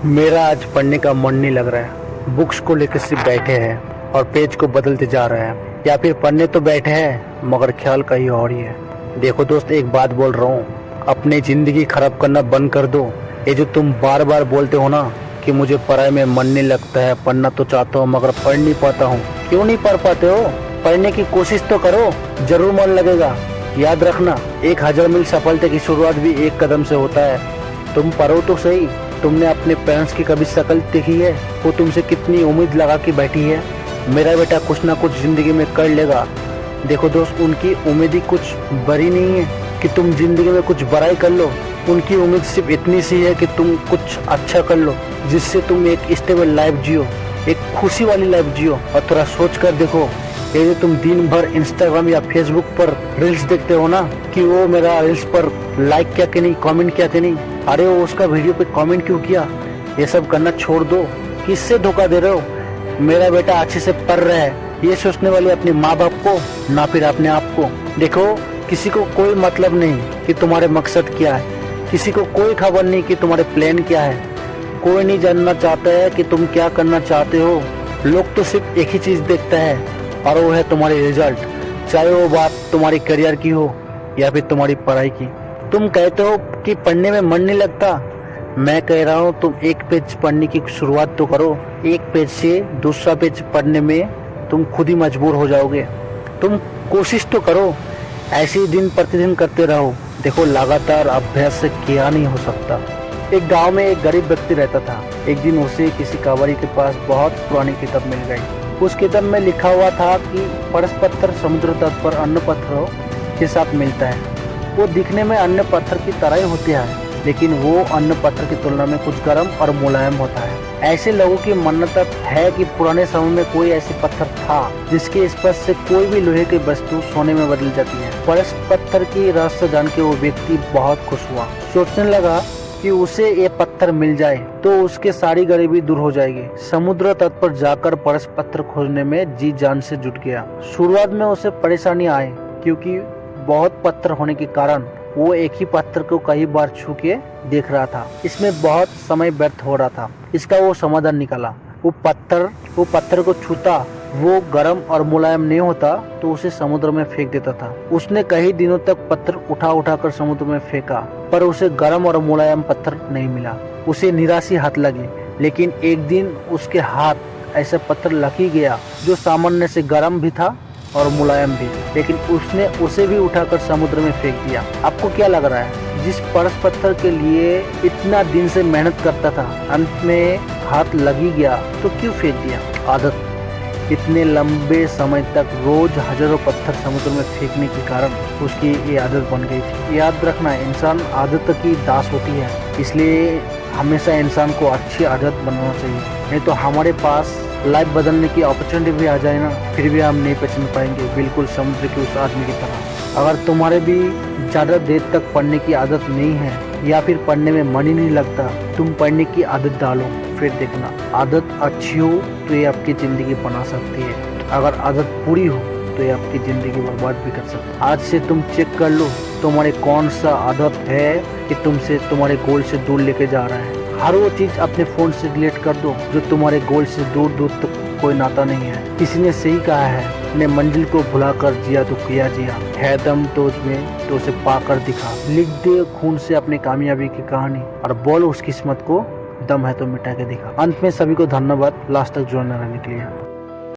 मेरा आज पढ़ने का मन नहीं लग रहा है। बुक्स को लेकर सिर्फ बैठे हैं और पेज को बदलते जा रहे हैं, या फिर पढ़ने तो बैठे हैं मगर ख्याल कहीं और ही है। देखो दोस्त, एक बात बोल रहा हूँ, अपनी जिंदगी खराब करना बंद कर दो। ये जो तुम बार बार बोलते हो ना कि मुझे पढ़ाई में मन नहीं लगता है, पढ़ना तो चाहता हूँ मगर पढ़ नहीं पाता हूँ। क्यों नहीं पढ़ पाते हो? पढ़ने की कोशिश तो करो, जरूर मन लगेगा। याद रखना, 1000 मील सफलता की शुरुआत भी एक कदम से होता है। तुम पढ़ो तो सही। तुमने अपने पेरेंट्स की कभी शक्ल देखी है? वो तुमसे कितनी उम्मीद लगा के बैठी है, मेरा बेटा कुछ ना कुछ जिंदगी में कर लेगा। देखो दोस्त, उनकी उम्मीद ही कुछ बड़ी नहीं है कि तुम जिंदगी में कुछ बड़ाई कर लो। उनकी उम्मीद सिर्फ इतनी सी है कि तुम कुछ अच्छा कर लो, जिससे तुम एक स्टेबल लाइफ जियो, एक खुशी वाली लाइफ जियो। और थोड़ा सोच कर देखो, ये जो तुम दिन भर इंस्टाग्राम या फेसबुक पर रील्स देखते हो ना, कि वो मेरा रील्स पर लाइक क्या कि नहीं, कमेंट क्या कि नहीं, अरे वो उसका वीडियो पे कमेंट क्यों किया, ये सब करना छोड़ दो। किससे धोखा दे रहे हो? मेरा बेटा अच्छे से पढ़ रहा है, ये सोचने वाले अपने माँ बाप को, ना फिर अपने आप को। देखो, किसी को कोई मतलब नहीं कि तुम्हारे मकसद क्या है, किसी को कोई खबर नहीं कि तुम्हारे प्लान क्या है। कोई नहीं जानना चाहता है कि तुम क्या करना चाहते हो। लोग तो सिर्फ एक ही चीज देखता है, और वो है तुम्हारी रिजल्ट। चाहे वो बात तुम्हारी करियर की हो या फिर तुम्हारी पढ़ाई की। तुम कहते हो कि पढ़ने में मन नहीं लगता, मैं कह रहा हूँ तुम एक पेज पढ़ने की शुरुआत तो करो। एक पेज से दूसरा पेज पढ़ने में तुम खुद ही मजबूर हो जाओगे। तुम कोशिश तो करो, ऐसे ही दिन प्रतिदिन करते रहो। देखो, लगातार अभ्यास से क्या नहीं हो सकता। एक गांव में एक गरीब व्यक्ति रहता था। एक दिन उसे किसी कांवड़ी के पास बहुत पुरानी किताब मिल गई। उस किताब में लिखा हुआ था कि परस पत्थर समुद्र तट पर अन्य पत्थरों के साथ मिलता है। वो दिखने में अन्य पत्थर की तरह ही होते हैं, लेकिन वो अन्य पत्थर की तुलना में कुछ गर्म और मुलायम होता है। ऐसे लोगों की मान्यता है कि पुराने समय में कोई ऐसे पत्थर था जिसके स्पर्श से कोई भी लोहे की वस्तु सोने में बदल जाती है। परस पत्थर की रहस्य जान के वो व्यक्ति बहुत खुश हुआ। सोचने लगा कि उसे ये पत्थर मिल जाए तो उसके सारी गरीबी दूर हो जाएगी। समुद्र तट पर जाकर परस पत्थर खोजने में जी जान से जुट गया। शुरुआत में उसे परेशानी आई, क्योंकि बहुत पत्थर होने के कारण वो एक ही पत्थर को कई बार छू के देख रहा था। इसमें बहुत समय व्यर्थ हो रहा था। इसका वो समाधान निकाला। वो पत्थर को छूता, वो गर्म और मुलायम नहीं होता तो उसे समुद्र में फेंक देता था। उसने कई दिनों तक पत्थर उठा कर समुद्र में फेंका, पर उसे गर्म और मुलायम पत्थर नहीं मिला। उसे निराशा हाथ लगी। लेकिन एक दिन उसके हाथ ऐसा पत्थर लग ही गया जो सामान्य से गर्म भी था और मुलायम भी, लेकिन उसने उसे भी उठाकर समुद्र में फेंक दिया। आपको क्या लग रहा है? जिस परस पत्थर के लिए इतना दिन से मेहनत करता था, अंत में हाथ लग ही गया तो क्यों फेंक दिया? आदत। इतने लंबे समय तक रोज हजारों पत्थर समुद्र में फेंकने के कारण उसकी ये आदत बन गई थी। याद रखना, इंसान आदत की दास होती है, इसलिए हमेशा इंसान को अच्छी आदत बनाना चाहिए। नहीं तो हमारे पास लाइफ बदलने की अपॉर्चुनिटी भी आ जाए ना, फिर भी हम नहीं पहचान पाएंगे, बिल्कुल समुद्र के उस आदमी की तरह। अगर तुम्हारे भी ज़्यादा देर तक पढ़ने की आदत नहीं है या फिर पढ़ने में मन ही नहीं लगता, तुम पढ़ने की आदत डालो, फिर देखना आदत अच्छी हो तो ये आपकी ज़िंदगी बना सकती है। अगर आदत बुरी हो तो ये आपकी ज़िंदगी बर्बाद भी कर सकती है। आज से तुम चेक कर लो तुम्हारे कौन सा आदत है कि तुमसे तुम्हारे गोल से दूर लेके जा रहा है। हर वो चीज अपने फोन से डिलीट कर दो जो तुम्हारे गोल से दूर दूर तक कोई नाता नहीं है। किसी ने सही कहा है, अपने मंजिल को भुलाकर जिया तो किया जिया, है दम तो उसमें तो उसे पाकर दिखा। लिख दे खून से अपनी कामयाबी की कहानी और बोल उस किस्मत को, दम है तो मिटा के दिखा। अंत में सभी को धन्यवाद लास्ट तक जुड़े रहने के लिए।